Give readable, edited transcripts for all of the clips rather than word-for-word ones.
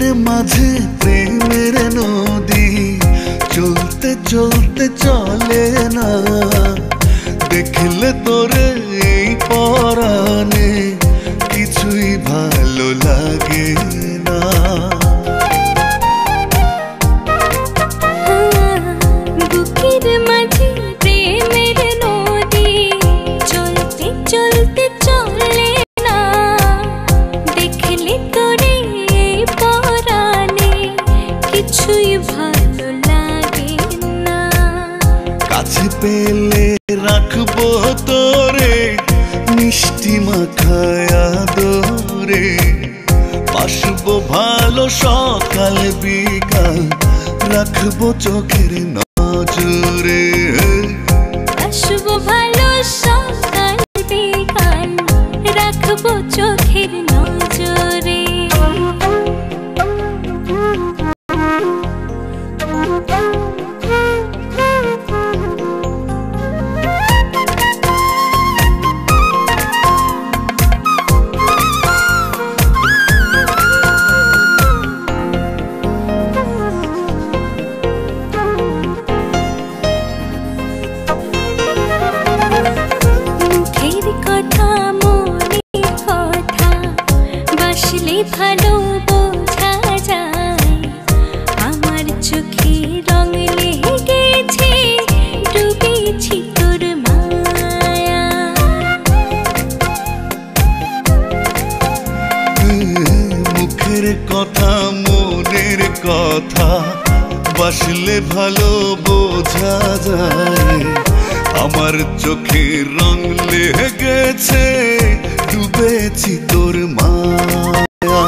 বুকের মাঝে প্রেমের নদী চলতে চলতে চলে না, দেখলে তোরে এই পরাণে কিছুই ভালো লাগে না। বুকের মাঝে প্রেমের নদী চলতে চলতে চলে না, দেখলে তোরে এই পরাণে কিছুই ভালো লাগে না। কাছে পেলে রাখবো তোরে মিষ্টি মাখায়া দরে, বাসবো ভালো সকাল বিকাল রাখবো চোখের নজরে। বাসবো ভালো সকাল বিকাল রাখবো চোখের নজরে। ভালো বোঝা যায় আমার চোখে রং লেগেছে, ডুবেছি তোর মায়া। মুখের কথা মনের কথা বাসলে ভালো বোঝা যায়, আমার চোখে রং লেগেছে, ডুবেছি তোর মায়া।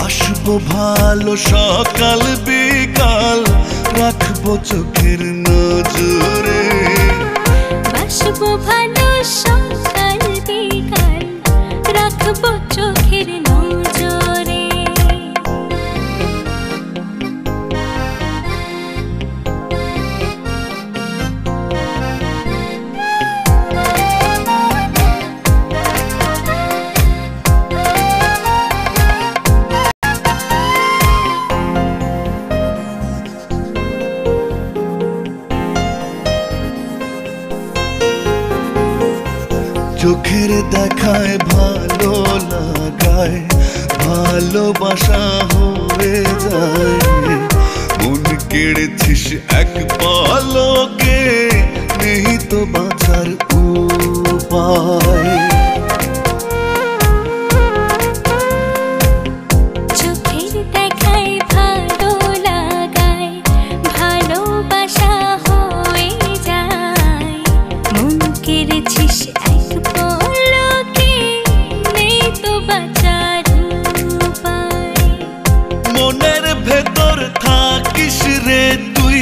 আসবো ভালো সকাল বিকাল রাখবো চোখের নজরে। আসবো ভালো সকাল বিকাল রাখবো চোখের নজরে। চোখের দেখায় ভালো লাগায় ভালোবাসা হয়ে যায়, মন কেড়েছিস এক পলকে নেই তো বাঁচার উপায়। চোখের দেখায় ভালো লাগায় ভালোবাসা হয়ে যায়, মন কেড়েছিস এক পলকে নেই তো বাঁচার উপায়। মনের ভেতর থাকিস রে তুই,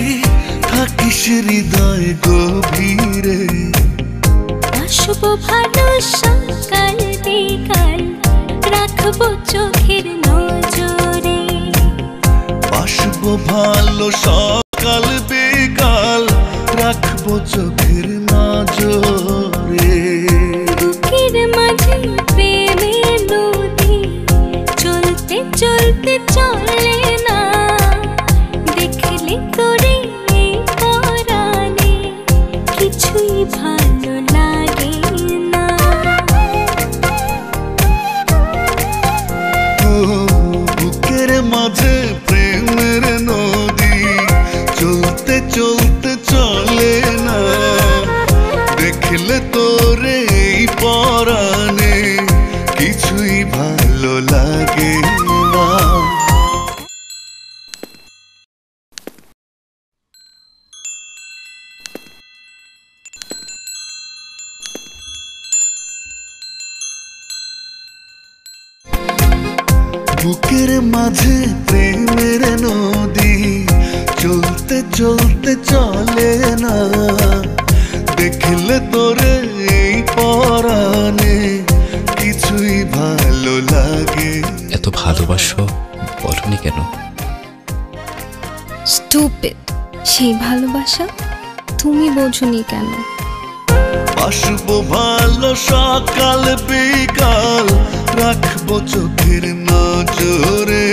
থাকিস হৃদয় গভীরে। আসবো ভালো সকাল বিকাল রাখবো চোখের নজরে। বাসবো ভালো সকাল বিকাল রাখবো চোখের নজরে। বুকের মাঝে প্রেমের নদী চলতে চলতে চলে না, দেখলে তোরে এই পরাণে কিছুই ভালো লাগে না। বুকের মাঝে প্রেমের নদী চলতে চলতে চলে না, দেখলে তোরে এই পরাণে কিছুই ভালো লাগে না। বুকের মাঝে প্রেমের নদী চলতে চলতে চলে না, দেখলে তোরে এই পরাণে কিছুই ভালো লাগে। এত ভালোবাসো বলনি কেন? স্টুপিড। সেই ভালোবাসা তুমি বোঝনি কেন? আসবো ভালো সকাল বিকাল, রাখবো চোখের নজরে।